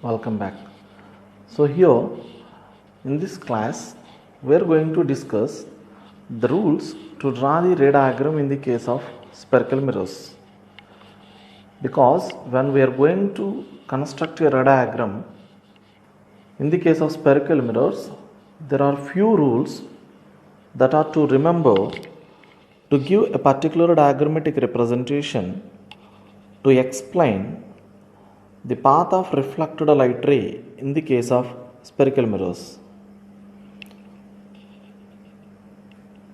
Welcome back. So here in this class we are going to discuss the rules to draw the ray diagram in the case of spherical mirrors. Because when we are going to construct a ray diagram in the case of spherical mirrors, there are few rules that are to remember to give a particular diagrammatic representation to explain the path of reflected light ray in the case of spherical mirrors.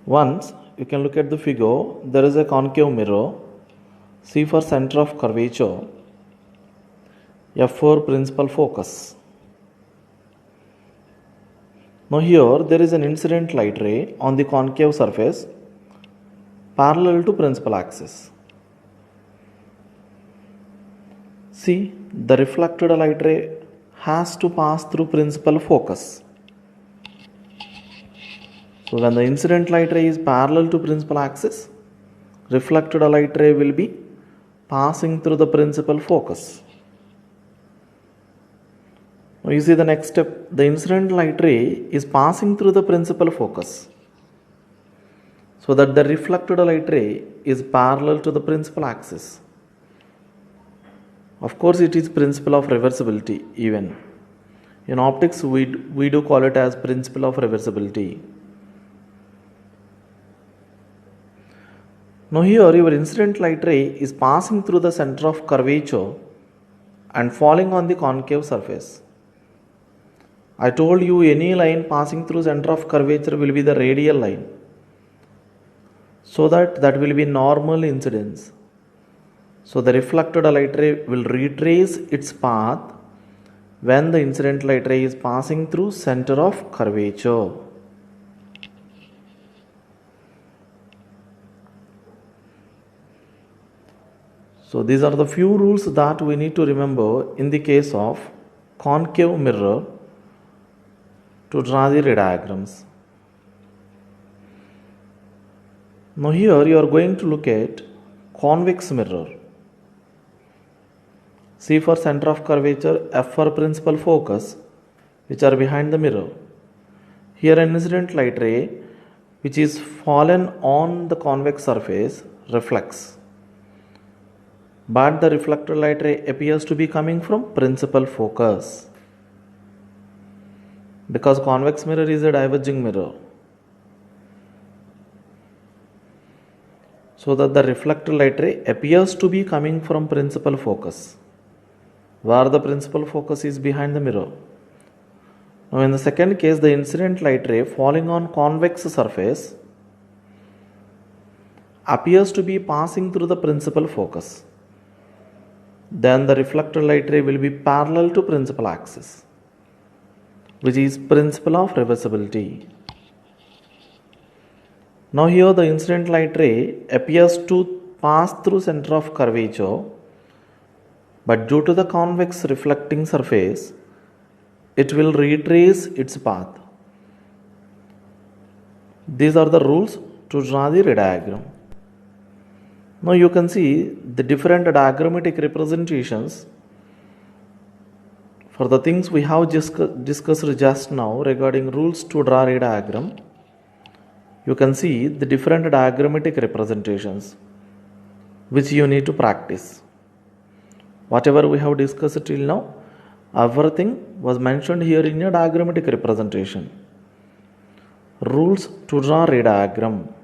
Once you can look at the figure, there is a concave mirror, C for center of curvature, F for principal focus. Now here there is an incident light ray on the concave surface parallel to principal axis. See, the reflected light ray has to pass through principal focus. So when the incident light ray is parallel to principal axis, reflected light ray will be passing through the principal focus. Now you see the next step, the incident light ray is passing through the principal focus, so that the reflected light ray is parallel to the principal axis. Of course, it is principle of reversibility even. In optics, we do call it as principle of reversibility. Now here your incident light ray is passing through the center of curvature and falling on the concave surface. I told you any line passing through center of curvature will be the radial line, so that will be normal incidence. So the reflected light ray will retrace its path when the incident light ray is passing through center of curvature. So these are the few rules that we need to remember in the case of concave mirror to draw the ray diagrams. Now here you are going to look at convex mirror. C for center of curvature, F for principal focus, which are behind the mirror. Here an incident light ray which is fallen on the convex surface reflects, but the reflected light ray appears to be coming from principal focus, because convex mirror is a diverging mirror. So that the reflected light ray appears to be coming from principal focus, where the principal focus is behind the mirror. Now in the second case, the incident light ray falling on convex surface appears to be passing through the principal focus. Then the reflected light ray will be parallel to principal axis, which is principle of reversibility. Now here the incident light ray appears to pass through center of curvature, but due to the convex reflecting surface, it will retrace its path. These are the rules to draw the ray diagram. Now you can see the different diagrammatic representations for the things we have discussed just now regarding rules to draw ray diagram. You can see the different diagrammatic representations which you need to practice. Whatever we have discussed till now, everything was mentioned here in a diagrammatic representation. Rules to draw ray diagram.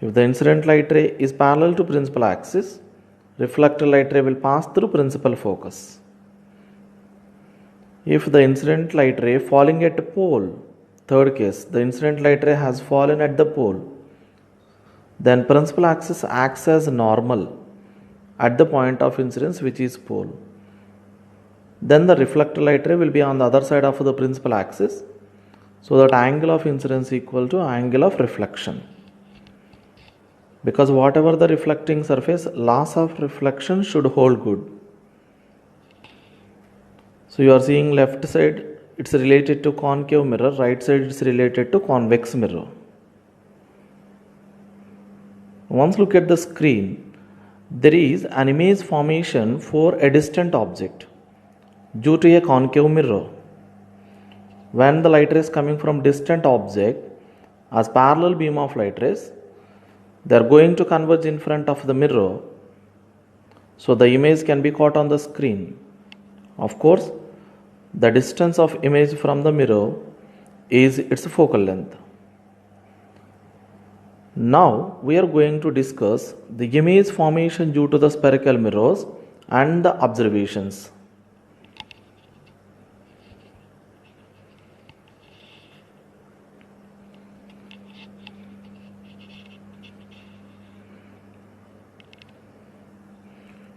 If the incident light ray is parallel to principal axis, reflected light ray will pass through principal focus. If the incident light ray falling at a pole, third case, the incident light ray has fallen at the pole, then principal axis acts as normal at the point of incidence, which is pole. Then the reflected light ray will be on the other side of the principal axis, so that angle of incidence equal to angle of reflection. Because whatever the reflecting surface, loss of reflection should hold good. So you are seeing left side, it's related to concave mirror, right side it's related to convex mirror. Once look at the screen, there is an image formation for a distant object. due to a concave mirror. When the light rays coming from distant object as parallel beam of light rays, they are going to converge in front of the mirror, so the image can be caught on the screen. Of course, the distance of image from the mirror is its focal length. Now we are going to discuss the image formation due to the spherical mirrors and the observations.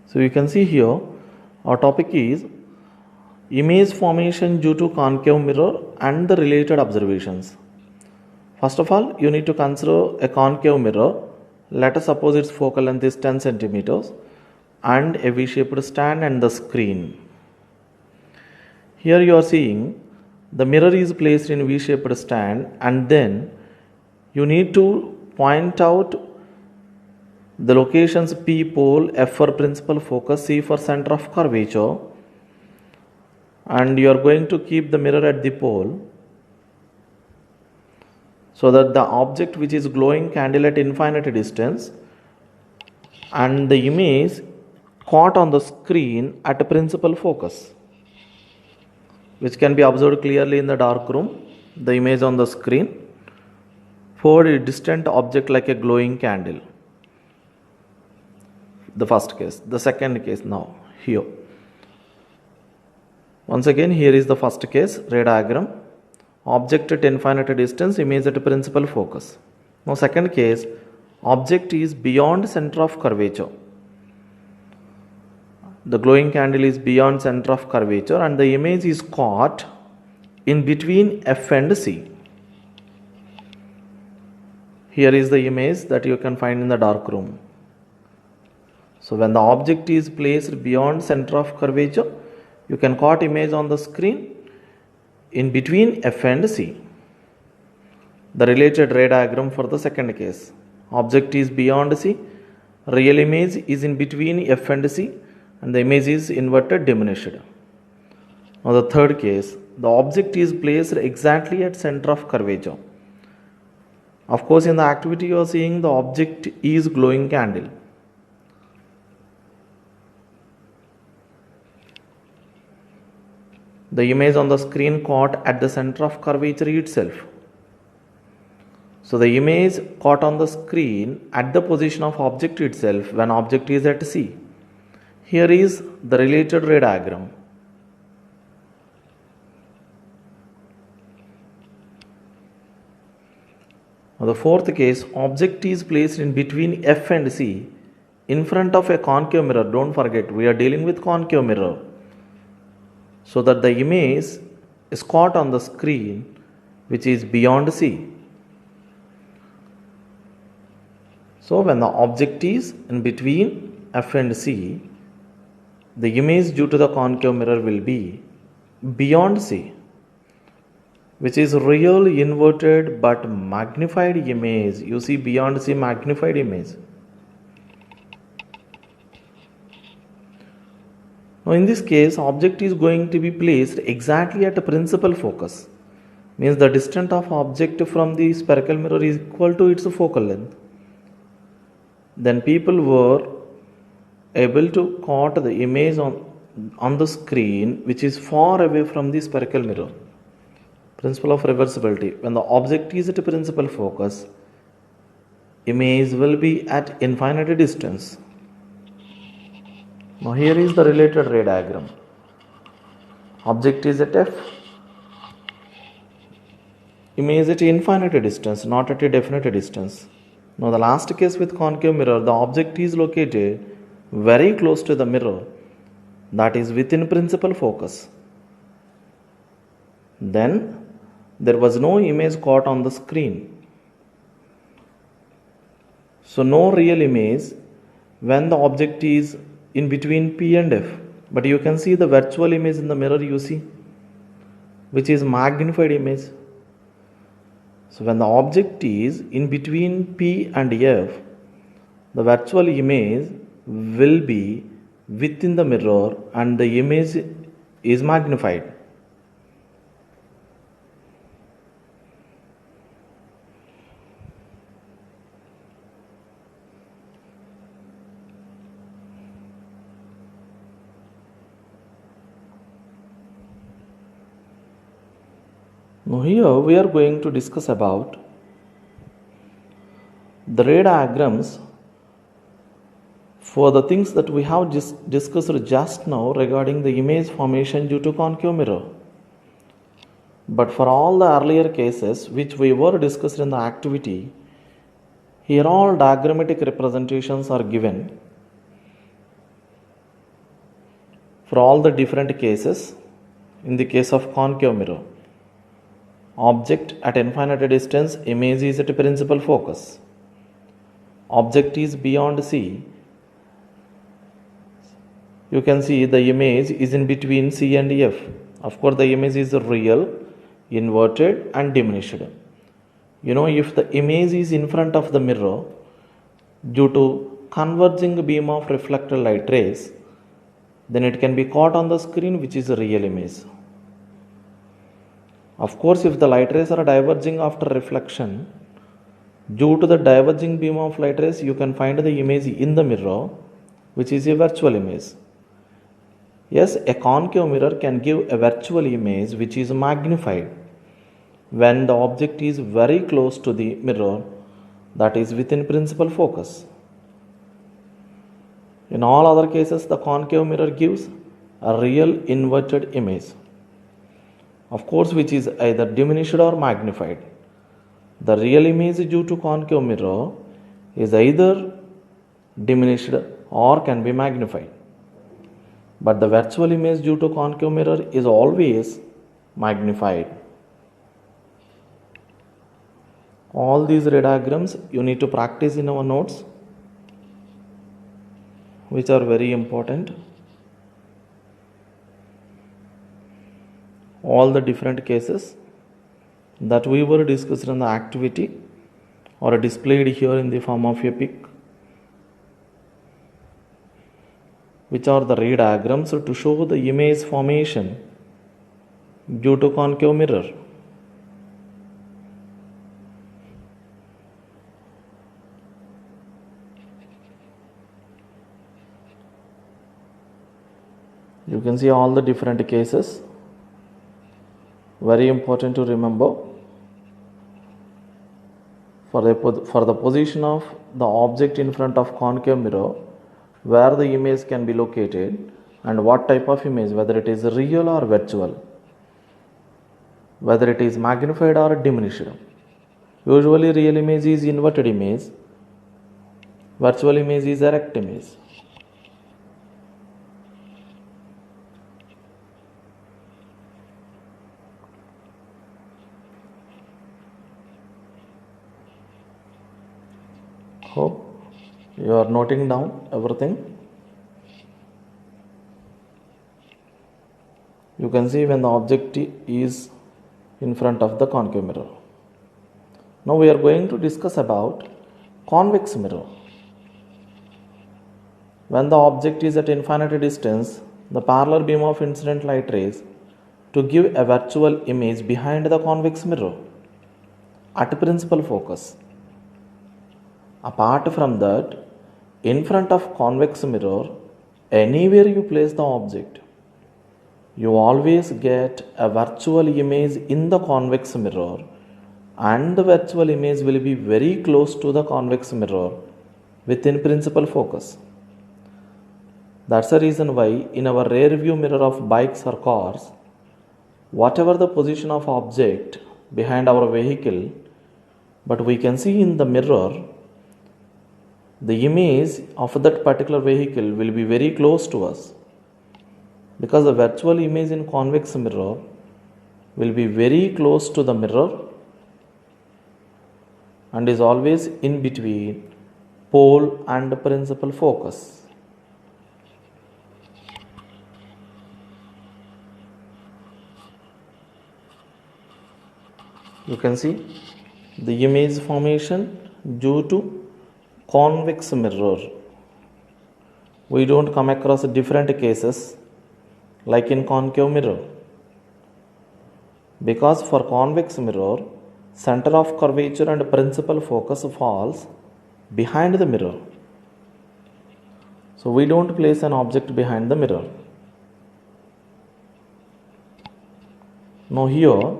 So you can see here our topic is image formation due to concave mirror and the related observations. First of all, you need to consider a concave mirror. Let us suppose its focal length is 10 centimeters and a V-shaped stand and the screen. Here you are seeing the mirror is placed in V-shaped stand, and then you need to point out the locations P pole, F for principal focus, C for center of curvature, and you are going to keep the mirror at the pole so that the object which is glowing candle at infinite distance and the image caught on the screen at a principal focus, which can be observed clearly in the dark room, the image on the screen for a distant object like a glowing candle. The first case. The second case now here. Once again, here is the first case, ray diagram. Object at infinite distance, image at principal focus. Now second case, object is beyond center of curvature. The glowing candle is beyond center of curvature and the image is caught in between F and C. Here is the image that you can find in the dark room. So when the object is placed beyond center of curvature, you can caught image on the screen in between F and C. The related ray diagram for the second case. Object is beyond C, real image is in between F and C, and the image is inverted diminished. Now the third case, the object is placed exactly at center of curvature. Of course, in the activity you are seeing the object is glowing candle. The image on the screen caught at the center of curvature itself. So the image caught on the screen at the position of object itself when object is at C. Here is the related ray diagram. Now the fourth case, object is placed in between F and C in front of a concave mirror. Don't forget, we are dealing with concave mirror. So that the image is caught on the screen which is beyond C. So when the object is in between F and C, the image due to the concave mirror will be beyond C, which is real inverted but magnified image. You see beyond C, magnified image. Now in this case, object is going to be placed exactly at a principal focus. Means the distance of object from the spherical mirror is equal to its focal length. Then people were able to caught the image on the screen which is far away from the spherical mirror. Principle of reversibility. When the object is at a principal focus, image will be at infinite distance. Now here is the related ray diagram. Object is at F, image at infinite distance, not at a definite distance. Now the last case with concave mirror, the object is located very close to the mirror, that is within principal focus. Then there was no image caught on the screen. So no real image when the object is in between P and F. But you can see the virtual image in the mirror, you see, which is magnified image. So when the object is in between P and F, the virtual image will be within the mirror and the image is magnified. Now here we are going to discuss about the ray diagrams for the things that we have discussed just now regarding the image formation due to concave mirror. But for all the earlier cases which we were discussed in the activity, here all diagrammatic representations are given for all the different cases. In the case of concave mirror, object at infinite distance, image is at principal focus. Object is beyond C. You can see the image is in between C and F. Of course, the image is real, inverted and diminished. If the image is in front of the mirror, due to converging beam of reflected light rays, then it can be caught on the screen, which is a real image. Of course, if the light rays are diverging after reflection, due to the diverging beam of light rays, you can find the image in the mirror, which is a virtual image. Yes, a concave mirror can give a virtual image which is magnified when the object is very close to the mirror, that is within principal focus. In all other cases, the concave mirror gives a real inverted image, of course, which is either diminished or magnified. The real image due to concave mirror is either diminished or can be magnified. But the virtual image due to concave mirror is always magnified. All these ray diagrams you need to practice in our notes, which are very important. All the different cases that we were discussed in the activity are displayed here in the form of a pic, which are the ray diagrams to show the image formation due to concave mirror. You can see all the different cases. Very important to remember. For the position of the object in front of concave mirror, where the image can be located and what type of image, whether it is real or virtual, whether it is magnified or diminished. Usually real image is inverted image, virtual image is erect image. Hope you are noting down everything. You can see when the object is in front of the concave mirror. Now we are going to discuss about convex mirror. When the object is at infinite distance, the parallel beam of incident light rays to give a virtual image behind the convex mirror at principal focus. Apart from that, in front of convex mirror, anywhere you place the object, you always get a virtual image in the convex mirror, and the virtual image will be very close to the convex mirror within principal focus. That's the reason why in our rear view mirror of bikes or cars, whatever the position of object behind our vehicle, but we can see in the mirror, the image of that particular vehicle will be very close to us, because the virtual image in convex mirror will be very close to the mirror and is always in between pole and principal focus. You can see the image formation due to convex mirror. We don't come across different cases like in concave mirror. Because for convex mirror, center of curvature and principal focus falls behind the mirror. So we don't place an object behind the mirror. Now here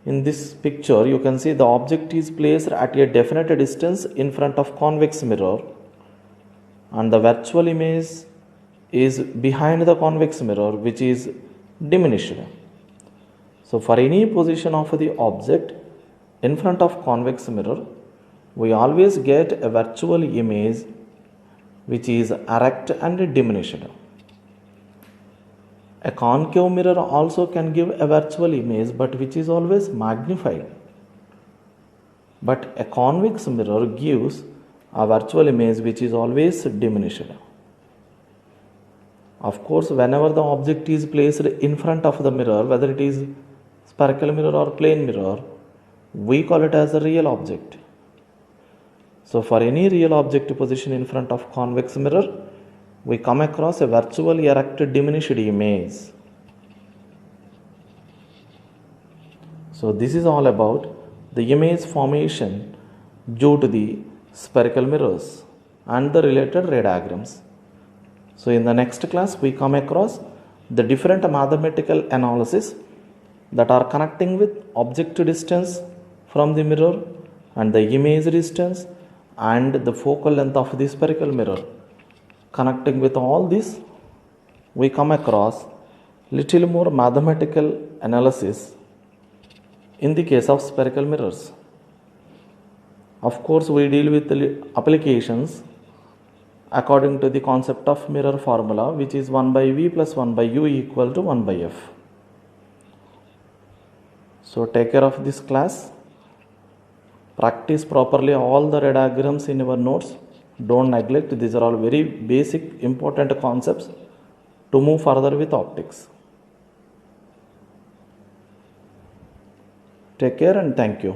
in this picture you can see the object is placed at a definite distance in front of convex mirror and the virtual image is behind the convex mirror, which is diminished. So for any position of the object in front of convex mirror, we always get a virtual image which is erect and diminished. A concave mirror also can give a virtual image, but which is always magnified. But a convex mirror gives a virtual image which is always diminished. Of course, whenever the object is placed in front of the mirror, whether it is spherical mirror or plane mirror, we call it as a real object. So for any real object position in front of convex mirror, we come across a virtual erect diminished image. So this is all about the image formation due to the spherical mirrors and the related ray diagrams. So in the next class, we come across the different mathematical analysis that are connecting with object distance from the mirror and the image distance and the focal length of the spherical mirror. Connecting with all this, we come across little more mathematical analysis in the case of spherical mirrors. Of course, we deal with the applications according to the concept of mirror formula, which is 1 by V plus 1 by U equal to 1 by F. So take care of this class. Practice properly all the ray diagrams in your notes. Don't neglect. These are all very basic, important concepts to move further with optics. Take care and thank you.